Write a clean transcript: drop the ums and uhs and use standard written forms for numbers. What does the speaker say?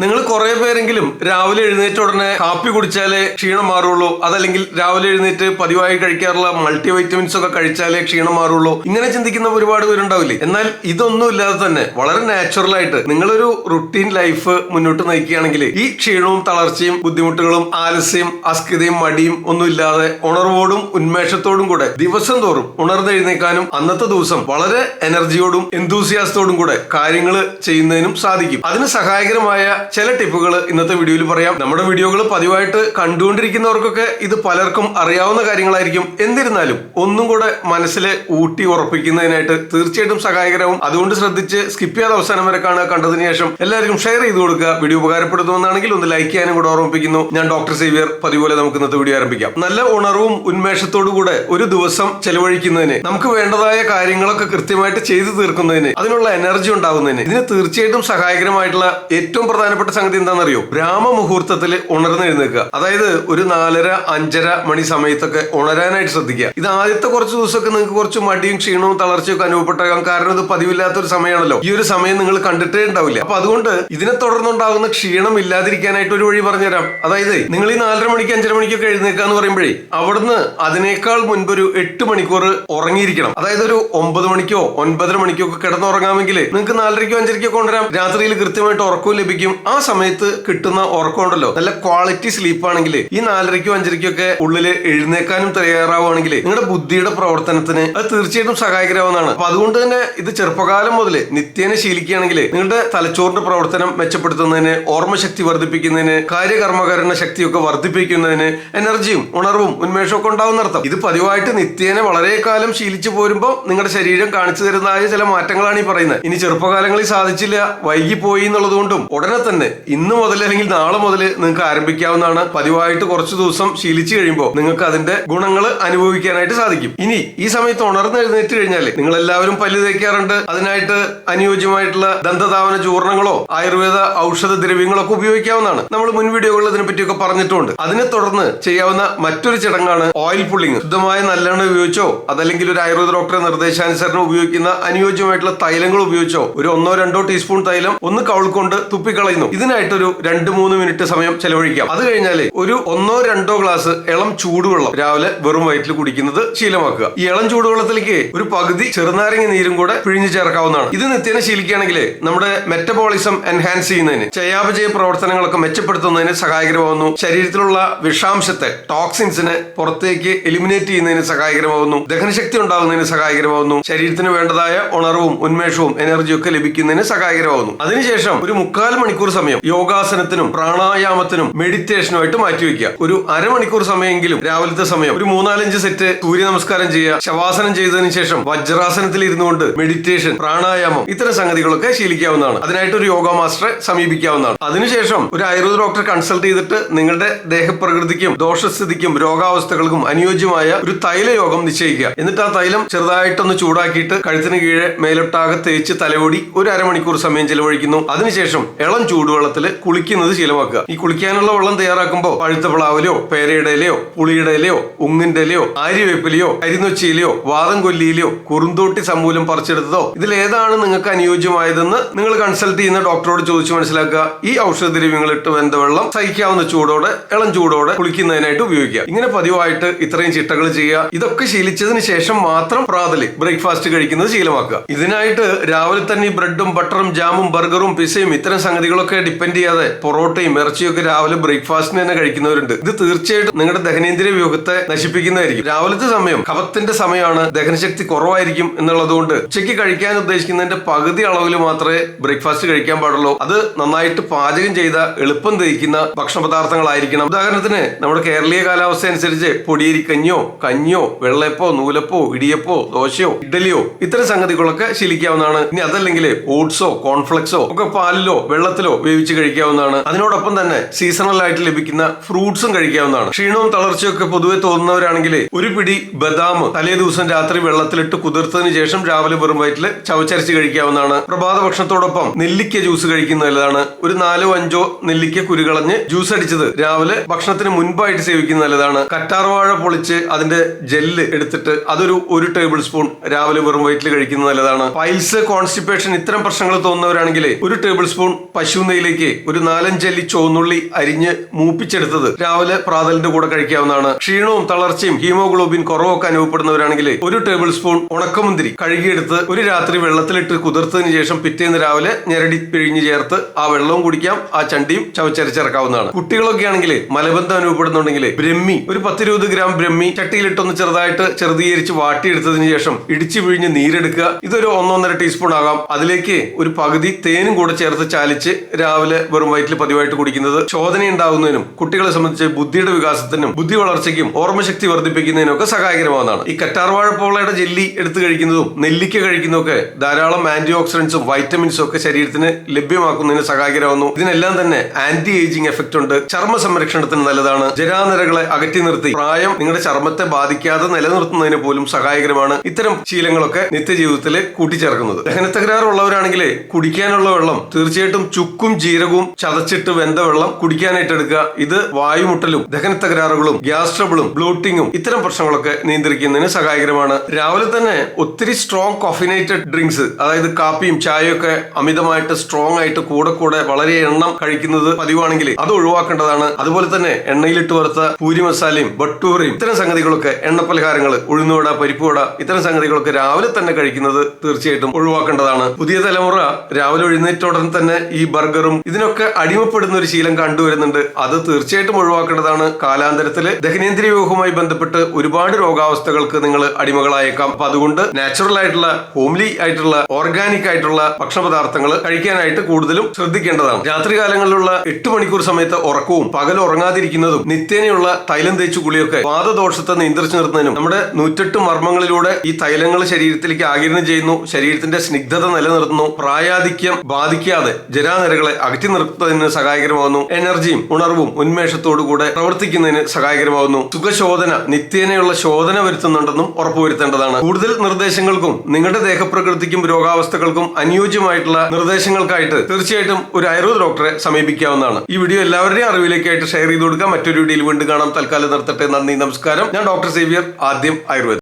നിങ്ങൾ കുറെ പേരെങ്കിലും രാവിലെ എഴുന്നേറ്റ ഉടനെ കാപ്പി കുടിച്ചാലേ ക്ഷീണം മാറുള്ളൂ, അതല്ലെങ്കിൽ രാവിലെ എഴുന്നേറ്റ് പതിവായി കഴിക്കാറുള്ള മൾട്ടി വൈറ്റമിൻസ് ഒക്കെ കഴിച്ചാലേ ക്ഷീണം മാറുള്ളൂ, ഇങ്ങനെ ചിന്തിക്കുന്ന ഒരുപാട് പേരുണ്ടാവില്ലേ. എന്നാൽ ഇതൊന്നും ഇല്ലാതെ തന്നെ വളരെ നാച്ചുറൽ ആയിട്ട് നിങ്ങളൊരു റുട്ടീൻ ലൈഫ് മുന്നോട്ട് നയിക്കുകയാണെങ്കിൽ ഈ ക്ഷീണവും തളർച്ചയും ബുദ്ധിമുട്ടുകളും ആലസ്യം അസ്കിതയും മടിയും ഒന്നും ഇല്ലാതെ ഉണർവോടും ഉന്മേഷത്തോടും കൂടെ ദിവസം തോറും ഉണർന്നെഴുന്നേക്കാനും അന്നത്തെ ദിവസം വളരെ എനർജിയോടും എന്തൂസിയാസത്തോടും കൂടെ കാര്യങ്ങൾ ചെയ്യുന്നതിനും സാധിക്കും. അതിന് സഹായകരമായ ചില ടിപ്പുകൾ ഇന്നത്തെ വീഡിയോയിൽ പറയാം. നമ്മുടെ വീഡിയോകൾ പതിവായിട്ട് കണ്ടുകൊണ്ടിരിക്കുന്നവർക്കൊക്കെ ഇത് പലർക്കും അറിയാവുന്ന കാര്യങ്ങളായിരിക്കും. എന്നിരുന്നാലും ഒന്നും കൂടെ മനസ്സിൽ ഊട്ടി ഉറപ്പിക്കുന്നതിനായിട്ട് തീർച്ചയായിട്ടും സഹായകരവും. അതുകൊണ്ട് ശ്രദ്ധിച്ച് സ്കിപ്പ് ചെയ്യാതെ അവസാനം വരെ കാണുക. കണ്ടതിന് ശേഷം എല്ലാവർക്കും ഷെയർ ചെയ്ത് കൊടുക്കുക. വീഡിയോ ഉപകാരപ്പെടുത്തുമെന്നാണെങ്കിൽ ഒന്ന് ലൈക്ക് ചെയ്യാനും കൂടെ ഓർമ്മിപ്പിക്കുന്നു. ഞാൻ ഡോക്ടർ സേവ്യർ. പതിപോലെ നമുക്ക് ഇന്നത്തെ വീഡിയോ ആരംഭിക്കാം. നല്ല ഉണർവും ഉന്മേഷത്തോടു കൂടെ ഒരു ദിവസം ചെലവഴിക്കുന്നതിന്, നമുക്ക് വേണ്ടതായ കാര്യങ്ങളൊക്കെ കൃത്യമായിട്ട് ചെയ്തു തീർക്കുന്നതിന്, അതിനുള്ള എനർജി ഉണ്ടാകുന്നതിന് ഇതിന് തീർച്ചയായിട്ടും സഹായകരമായിട്ടുള്ള ഏറ്റവും പ്രധാനപ്പെട്ട സംഗതി എന്താണെന്നറിയോ? ബ്രാഹ്മമുഹൂർത്തത്തിൽ ഉണർന്നെഴുന്നേൽക്കുക. അതായത് ഒരു 4:30-5:30 മണി സമയത്തൊക്കെ ഉണരാനായിട്ട് ശ്രദ്ധിക്കുക. ഇത് ആദ്യത്തെ കുറച്ച് ദിവസമൊക്കെ നിങ്ങൾക്ക് കുറച്ച് മടിയും ക്ഷീണവും തളർച്ചയും ഒക്കെ അനുഭവപ്പെട്ടേക്കാം. കാരണം ഇത് പതിവില്ലാത്തൊരു സമയമാണല്ലോ. ഈ ഒരു സമയം നിങ്ങൾ കണ്ടിട്ടേ ഉണ്ടാവില്ല. അപ്പൊ അതുകൊണ്ട് ഇതിനെ തുടർന്നുണ്ടാകുന്ന ക്ഷീണം ഇല്ലാതിരിക്കാനായിട്ട് ഒരു വഴി പറഞ്ഞുതരാം. അതായത് നിങ്ങൾ ഈ 4:30 മണിക്ക് 5:30 മണിക്കൊക്കെ എഴുന്നേൽക്കുക എന്ന് പറയുമ്പോഴേ അവിടുന്ന് അതിനേക്കാൾ മുൻപ് ഒരു 8 മണിക്കൂർ ഉറങ്ങിയിരിക്കണം. അതായത് ഒരു 9 മണിക്കോ 9:30 മണിക്കോ ഒക്കെ കിടന്നുറങ്ങാമെങ്കിൽ നിങ്ങൾക്ക് 4:30-ക്കോ 5:30-ക്കോ കൊണ്ടുവരാം. രാത്രിയിൽ കൃത്യമായിട്ട് ഉറക്കവും ലഭിക്കും. ആ സമയത്ത് കിട്ടുന്ന ഉറക്കം ഉണ്ടല്ലോ, നല്ല ക്വാളിറ്റി സ്ലീപ്പ് ആണെങ്കിൽ ഈ 4:30-ക്കോ 5:30-ക്കോ ഒക്കെ ഉള്ളില് എഴുന്നേക്കാനും തയ്യാറാവുകയാണെങ്കിൽ നിങ്ങളുടെ ബുദ്ധിയുടെ പ്രവർത്തനത്തിന് അത് തീർച്ചയായിട്ടും സഹായകരമാവുന്നതാണ്. അപ്പൊ അതുകൊണ്ട് തന്നെ ഇത് ചെറുപ്പകാലം മുതൽ നിത്യേന ശീലിക്കുകയാണെങ്കിൽ നിങ്ങളുടെ തലച്ചോറിന്റെ പ്രവർത്തനം മെച്ചപ്പെടുത്തുന്നതിന്, ഓർമ്മശക്തി വർദ്ധിപ്പിക്കുന്നതിന്, കാര്യകർമ്മകരണ ശക്തിയൊക്കെ വർദ്ധിപ്പിക്കുന്നതിന്, എനർജിയും ഉണർവും ഉന്മേഷവും ഒക്കെ ഉണ്ടാവുന്നർത്ഥം. ഇത് പതിവായിട്ട് നിത്യേന വളരെ കാലം ശീലിച്ചു പോരുമ്പോൾ നിങ്ങളുടെ ശരീരം കാണിച്ചു തരുന്നതായ ചില മാറ്റങ്ങളാണ് ഈ പറയുന്നത്. ഇനി ചെറുപ്പകാലങ്ങളിൽ സാധിച്ചില്ല, വൈകിപ്പോയി എന്നുള്ളത് കൊണ്ടും ഉടനെ തന്നെ ഇന്ന് മുതൽ അല്ലെങ്കിൽ നാളെ മുതൽ നിങ്ങൾക്ക് ആരംഭിക്കാവുന്നതാണ്. പതിവായിട്ട് കുറച്ചു ദിവസം ശീലിച്ചു കഴിയുമ്പോൾ നിങ്ങൾക്ക് അതിന്റെ ഗുണങ്ങൾ അനുഭവിക്കാനായിട്ട് സാധിക്കും. ഇനി ഈ സമയത്ത് ഉണർന്നെഴുന്നേറ്റ് കഴിഞ്ഞാൽ നിങ്ങൾ എല്ലാവരും പല്ല് തേക്കാറുണ്ട്. അതിനായിട്ട് അനുയോജ്യമായിട്ടുള്ള ദന്തധാവന ചൂർണങ്ങളോ ആയുർവേദ ഔഷധ ദ്രവ്യങ്ങളോ ഒക്കെ ഉപയോഗിക്കാവുന്നതാണ്. നമ്മൾ മുൻ വീഡിയോകളിൽ ഇതിനെ പറ്റിയൊക്കെ പറഞ്ഞിട്ടുണ്ട്. അതിനെ തുടർന്ന് ചെയ്യാവുന്ന മറ്റൊരു ചടങ്ങാണ് ഓയിൽ പുള്ളിങ്. ശുദ്ധമായ നല്ലെണ്ണ ഉപയോഗിച്ചോ അതല്ലെങ്കിൽ ഒരു ആയുർവേദ ഡോക്ടറെ നിർദ്ദേശാനുസരണം ഉപയോഗിക്കുന്ന അനുയോജ്യമായിട്ടുള്ള തൈലങ്ങൾ ഉപയോഗിച്ചോ ഒരു 1-2 ടീസ്പൂൺ തൈലം ഒന്ന് കവിൾക്കൊണ്ട് തുപ്പിക്കളയുന്നു. ഇതിനായിട്ടൊരു 2-3 മിനിറ്റ് സമയം ചെലവഴിക്കാം. അത് കഴിഞ്ഞാൽ ഒരു 1-2 ഗ്ലാസ് ഇളം ചൂടുവെള്ളം രാവിലെ വെറും വയറ്റിൽ കുടിക്കുന്നത് ശീലമാക്കുക. ഈ ഇളം ചൂടുവെള്ളത്തിലേക്ക് ഒരു പകുതി ചെറുനാരങ്ങ നീരും കൂടെ പിഴിഞ്ഞു ചേർക്കാവുന്നതാണ്. ഇത് നിത്യേന ശീലിക്കുകയാണെങ്കിൽ നമ്മുടെ മെറ്റബോളിസം എൻഹാൻസ് ചെയ്യുന്നതിന്, ചയാപചയ പ്രവർത്തനങ്ങളൊക്കെ മെച്ചപ്പെടുത്തുന്നതിന് സഹായകരമാവുന്നു. ശരീരത്തിലുള്ള വിഷാംശത്തെ, ടോക്സിൻസിനെ പുറത്തേക്ക് എലിമിനേറ്റ് ചെയ്യുന്നതിന് സഹായകരമാവുന്നു. ദഹനശക്തി ഉണ്ടാകുന്നതിന് സഹായകരമാവുന്നു. ശരീരത്തിന് വേണ്ടതായ ഉണർവും ഉന്മേഷവും എനർജിയും ഒക്കെ ലഭിക്കുന്നതിന് സഹായകരമാവുന്നു. അതിനുശേഷം ഒരു 3/4 മണിക്കൂർ സമയം യോഗാസനത്തിനും പ്രാണായാമത്തിനും മെഡിറ്റേഷനുമായിട്ട് മാറ്റിവെക്കുക. ഒരു അരമണിക്കൂർ സമയമെങ്കിലും രാവിലത്തെ സമയം ഒരു 3-4 സെറ്റ് സൂര്യ നമസ്കാരം ചെയ്യുക. ശവാസനം ചെയ്തതിനു ശേഷം വജ്രാസനത്തിൽ ഇരുന്നുകൊണ്ട് മെഡിറ്റേഷൻ, പ്രാണായാമം ഇത്തരം സംഗതികളൊക്കെ ശീലിക്കാവുന്നതാണ്. അതിനായിട്ട് ഒരു യോഗ മാസ്റ്ററെ സമീപിക്കാവുന്നതാണ്. അതിനുശേഷം ഒരു ആയുർവേദ ഡോക്ടറെ കൺസൾട്ട് ചെയ്തിട്ട് നിങ്ങളുടെ ദേഹപ്രകൃതിക്കും ദോഷസ്ഥിതിക്കും രോഗാവസ്ഥകൾക്കും അനുയോജ്യമായ ഒരു തൈലയോഗം നിശ്ചയിക്കുക. എന്നിട്ട് ആ തൈലം ചെറുതായിട്ടൊന്ന് ചൂടാക്കിയിട്ട് കഴുത്തിന് കീഴെ മേലൊട്ടാകെ തേച്ച് തലയോടി ഒരു അരമണിക്കൂർ സമയം ചെലവഴിക്കുന്നു. അതിനുശേഷം ഇളം ചൂടുവെള്ളത്തിൽ കുളിക്കുന്നത് ശീലമാക്കുക. ഈ കുളിക്കാനുള്ള വെള്ളം തയ്യാറാക്കുമ്പോൾ പഴുത്ത പ്ലാവിലോ പേരയുടെ ഇലയോ പുളിയുടെ ഇലയോ ഉങ്ങിന്റെ ഇലയോ ആര്യവേപ്പിലയോ കരിനൊച്ചിയിലയോ വാദം കൊല്ലിയിലയോ കുറുന്തോട്ടി സമൂലം പറിച്ചെടുത്തതോ ഇതിലേതാണ് നിങ്ങൾക്ക് അനുയോജ്യമായതെന്ന് നിങ്ങൾ കൺസൾട്ട് ചെയ്യുന്ന ഡോക്ടറോട് ചോദിച്ചു മനസ്സിലാക്കുക. ഈ ഔഷധ ദ്രവ്യങ്ങൾ ഇട്ട് വെന്ത വെള്ളം സഹിക്കാവുന്ന ചൂടോടെ ഇളം ചൂടോടെ കുളിക്കുന്നതിനായിട്ട് ഉപയോഗിക്കുക. ഇങ്ങനെ പതിവായിട്ട് ഇത്രയും ചിട്ടകൾ ചെയ്യുക. ഇതൊക്കെ ശീലിച്ചതിന് ശേഷം മാത്രം പ്രാതല് ബ്രേക്ക്ഫാസ്റ്റ് കഴിക്കുന്നത് ശീലമാക്കുക. ഇതിനായിട്ട് രാവിലെ തന്നെ ഈ ബ്രെഡും ബട്ടറും ജാമും ബർഗറും പിസയും ഇത്തരം സംഗതികളൊക്കെ ഡിപ്പെൻഡ് ചെയ്യാതെ പൊറോട്ടയും ഇറച്ചിയൊക്കെ രാവിലെ ബ്രേക്ക്ഫാസ്റ്റിന് തന്നെ കഴിക്കുന്നവരുണ്ട്. ഇത് തീർച്ചയായിട്ടും നിങ്ങളുടെ ദഹനേന്ദ്രിയ വ്യൂഹത്തെ നശിപ്പിക്കുന്നതായിരിക്കും. രാവിലത്തെ സമയം കഫത്തിന്റെ സമയമാണ്, ദഹനശക്തി കുറവായിരിക്കും എന്നുള്ളതുകൊണ്ട് ഉച്ചയ്ക്ക് കഴിക്കാൻ ഉദ്ദേശിക്കുന്നതിന്റെ പകുതി അളവിൽ മാത്രമേ ബ്രേക്ക്ഫാസ്റ്റ് കഴിക്കാൻ പാടുള്ളൂ. അത് നന്നായിട്ട് പാചകം ചെയ്ത എളുപ്പം ദഹിക്കുന്ന ഭക്ഷണ പദാർത്ഥങ്ങളായിരിക്കണം. ഉദാഹരണത്തിന് നമ്മുടെ കേരളീയ കാലാവസ്ഥ അനുസരിച്ച് പൊടിയരിക്കഞ്ഞോ, കഞ്ഞിയോ, വെള്ളയപ്പോ, നൂലപ്പോ, ഇടിയപ്പോ, ദോശയോ, ഇഡ്ഡലിയോ ഇത്തരം സംഗതികളൊക്കെ ശീലിക്കാവുന്നതാണ്. ഇനി അതല്ലെങ്കിൽ ഓട്സോ കോൺഫ്ലെക്സോ ഒക്കെ പാലിലോ വെള്ളത്തിലോ വേവിച്ച് കഴിക്കാവുന്നതാണ്. അതിനോടൊപ്പം തന്നെ സീസണൽ ആയിട്ട് ലഭിക്കുന്ന ഫ്രൂട്ട്സും കഴിക്കാവുന്നതാണ്. ക്ഷീണവും തളർച്ചയൊക്കെ പൊതുവെ തോന്നുന്നവരാണെങ്കിൽ ഒരു പിടി ബദാം തലേ ദിവസം രാത്രി വെള്ളത്തിലിട്ട് കുതിർത്തതിന് ശേഷം രാവിലെ വെറും വയറ്റിൽ ചവച്ചരച്ച് കഴിക്കാവുന്നതാണ്. പ്രഭാത ഭക്ഷണത്തോടൊപ്പം നെല്ലിക്ക ജ്യൂസ് കഴിക്കുന്നത് നല്ലതാണ്. ഒരു 4-5 നെല്ലിക്ക കുരുകളഞ്ഞ് ജ്യൂസ് അടിച്ചത് രാവിലെ ഭക്ഷണത്തിന് മുൻപായിട്ട് സേവിക്കുന്നത് നല്ലതാണ്. കറ്റാർവാഴ പൊളിച്ച് അതിന്റെ ജെല്ല് എടുത്തിട്ട് അതൊരു 1 ടേബിൾ സ്പൂൺ രാവിലെ വെറും വയറ്റിൽ കഴിക്കുന്നത് നല്ലതാണ്. പൈൽസ്, കോൺസ്റ്റിപ്പേഷൻ ഇത്തരം പ്രശ്നങ്ങൾ തോന്നുന്നവരാണെങ്കിൽ 1 ടേബിൾ സ്പൂൺ പശു ഉഴുന്നുനെയ്യിലേക്ക് ഒരു 4-5 അല്ലി ചുവന്നുള്ളി അരിഞ്ഞ് മൂപ്പിച്ചെടുത്തത് രാവിലെ പ്രാതലിന്റെ കൂടെ കഴിക്കാവുന്നതാണ്. ക്ഷീണവും തളർച്ചയും ഹീമോഗ്ലോബിൻ കുറവൊക്കെ അനുഭവപ്പെടുന്നവരാണെങ്കിൽ 1 ടേബിൾ സ്പൂൺ ഉണക്കമുന്തിരി കഴുകിയെടുത്ത് ഒരു രാത്രി വെള്ളത്തിലിട്ട് കുതിർത്തതിന് ശേഷം പിറ്റേന്ന് രാവിലെ ഞെരടി പിഴിഞ്ഞ് ചേർത്ത് ആ വെള്ളവും കുടിക്കാം, ആ ചണ്ടിയും ചവച്ചരച്ചിറക്കാവുന്നതാണ്. കുട്ടികളൊക്കെ ആണെങ്കിൽ മലബന്ധം അനുഭവപ്പെടുന്നുണ്ടെങ്കിൽ ബ്രഹ്മി ഒരു 10-20 ഗ്രാം ബ്രഹ്മി ചട്ടിയിലിട്ടൊന്ന് ചെറുതായിട്ട് ചെറുതീകരിച്ച് വാട്ടിയെടുത്തതിന് ശേഷം ഇടിച്ചു പിഴിഞ്ഞ് നീരെടുക്കുക. ഇതൊരു 1-1.5 ടീസ്പൂൺ ആകാം. അതിലേക്ക് ഒരു പകുതി തേനും കൂടെ ചേർത്ത് ചാലിച്ച് രാവിലെ വെറും വയറ്റിൽ പതിവായിട്ട് കുടിക്കുന്നത് ശോധന ഉണ്ടാകുന്നതിനും കുട്ടികളെ സംബന്ധിച്ച് ബുദ്ധിയുടെ വികാസത്തിനും ബുദ്ധി വളർച്ചയ്ക്കും ഓർമ്മശക്തി വർദ്ധിപ്പിക്കുന്നതിനും ഒക്കെ സഹായകരമാവുന്നതാണ്. ഈ കറ്റാർവാഴപ്പോളയുടെ ജെല്ലി എടുത്ത് കഴിക്കുന്നതും നെല്ലിക്ക കഴിക്കുന്നതൊക്കെ ധാരാളം ആന്റി ഓക്സിഡൻസും വൈറ്റമിൻസും ഒക്കെ ശരീരത്തിന് ലഭ്യമാക്കുന്നതിന് സഹായകരമാവുന്നു. ഇതിനെല്ലാം തന്നെ ആന്റി ഏജിങ് എഫക്ട് ഉണ്ട്. ചർമ്മ സംരക്ഷണത്തിന് നല്ലതാണ്. ജരാനരകളെ അകറ്റി നിർത്തി പ്രായം നിങ്ങളുടെ ചർമ്മത്തെ ബാധിക്കാതെ നിലനിർത്തുന്നതിന് പോലും സഹായകരമാണ് ഇത്തരം ശീലങ്ങളൊക്കെ നിത്യജീവിതത്തിൽ കൂട്ടിച്ചേർക്കുന്നത്. ദഹനത്തകരാറുള്ളവരാണെങ്കിൽ കുടിക്കാനുള്ള വെള്ളം തീർച്ചയായിട്ടും ചുക്കും ജീരകവും ചതച്ചിട്ട് വെന്ത വെള്ളം കുടിക്കാനായിട്ട് എടുക്കുക. ഇത് വായുമുട്ടലും ദഹനത്തകരാറുകളും ഗ്യാസ് ട്രബിളും ബ്ലോട്ടിങ്ങും ഇത്തരം പ്രശ്നങ്ങളൊക്കെ നിയന്ത്രിക്കുന്നതിന് സഹായകരമാണ്. രാവിലെ തന്നെ ഒത്തിരി സ്ട്രോങ് കോഫിനേറ്റഡ് ഡ്രിങ്ക്സ്, അതായത് കാപ്പിയും ചായയും ഒക്കെ അമിതമായിട്ട് സ്ട്രോങ് ആയിട്ട് കൂടെ വളരെ എണ്ണം കഴിക്കുന്നത് പതിവാണെങ്കിൽ അത് ഒഴിവാക്കേണ്ടതാണ്. അതുപോലെ തന്നെ എണ്ണയിലിട്ട് വറുത്ത പൂരി മസാലയും ബട്ടൂറയും ഇത്തരം സംഗതികളൊക്കെ, എണ്ണപ്പലഹാരങ്ങൾ, ഉഴുന്നുവട, പരിപ്പുവട ഇത്തരം സംഗതികളൊക്കെ രാവിലെ തന്നെ കഴിക്കുന്നത് തീർച്ചയായിട്ടും ഒഴിവാക്കേണ്ടതാണ്. പുതിയ തലമുറ രാവിലെ എഴുന്നേറ്റ ഉടനെ തന്നെ ഈ ബർഗറും ഇതിനൊക്കെ അടിമപ്പെടുന്ന ഒരു ശീലം കണ്ടുവരുന്നുണ്ട്. അത് തീർച്ചയായിട്ടും ഒഴിവാക്കേണ്ടതാണ്. കാലാന്തരത്തില് ദഹനേന്ദ്രിയ വ്യൂഹവുമായി ബന്ധപ്പെട്ട് ഒരുപാട് രോഗാവസ്ഥകൾക്ക് നിങ്ങൾ അടിമകളായേക്കാം. അപ്പൊ അതുകൊണ്ട് നാച്ചുറൽ ആയിട്ടുള്ള, ഹോംലി ആയിട്ടുള്ള, ഓർഗാനിക് ആയിട്ടുള്ള ഭക്ഷണ പദാർത്ഥങ്ങൾ കഴിക്കാനായിട്ട് കൂടുതലും ശ്രദ്ധിക്കേണ്ടതാണ്. രാത്രികാലങ്ങളിലുള്ള 8 മണിക്കൂർ സമയത്ത് ഉറക്കവും പകൽ ഉറങ്ങാതിരിക്കുന്നതും നിത്യേനയുള്ള തൈലം തേച്ചു കുളിയൊക്കെ വാതദോഷത്തെ നിയന്ത്രിച്ചു നിർത്തുന്നതിനും നമ്മുടെ 108 മർമ്മങ്ങളിലൂടെ ഈ തൈലങ്ങൾ ശരീരത്തിലേക്ക് ആഗിരണം ചെയ്യുന്നു. ശരീരത്തിന്റെ സ്നിഗ്ധത നിലനിർത്തുന്നു. പ്രായാധിക്യം ബാധിക്കാതെ ജരാനരകളെ അകറ്റി നിർത്തുന്നതിന് സഹായകരമാകുന്നു. എനർജിയും ഉണർവും ഉന്മേഷത്തോടു കൂടെ പ്രവർത്തിക്കുന്നതിന് സഹായകരമാകുന്നു. സുഖശോധന, നിത്യേനയുള്ള ശോധന വരുത്തുന്നുണ്ടെന്നും ഉറപ്പുവരുത്തേണ്ടതാണ്. കൂടുതൽ നിർദ്ദേശങ്ങൾക്കും നിങ്ങളുടെ ദേഹപ്രകൃതിക്കും രോഗാവസ്ഥകൾക്കും അനുയോജ്യമായിട്ടുള്ള നിർദ്ദേശങ്ങൾക്കായിട്ട് തീർച്ചയായിട്ടും ഒരു ആയുർവേദ ഡോക്ടറെ സമീപിക്കാവുന്നതാണ്. ഈ വീഡിയോ എല്ലാവരുടെയും അറിവിലേക്കായിട്ട് ഷെയർ ചെയ്ത് കൊടുക്കാം. മറ്റൊരു വീഡിയോയിൽ വീണ്ടും കാണാം. തൽക്കാലം നിർത്തട്ടെ. നന്ദി, നമസ്കാരം. ഞാൻ ഡോക്ടർ സേവ്യർ, ആദ്യം ആയുർവേദം.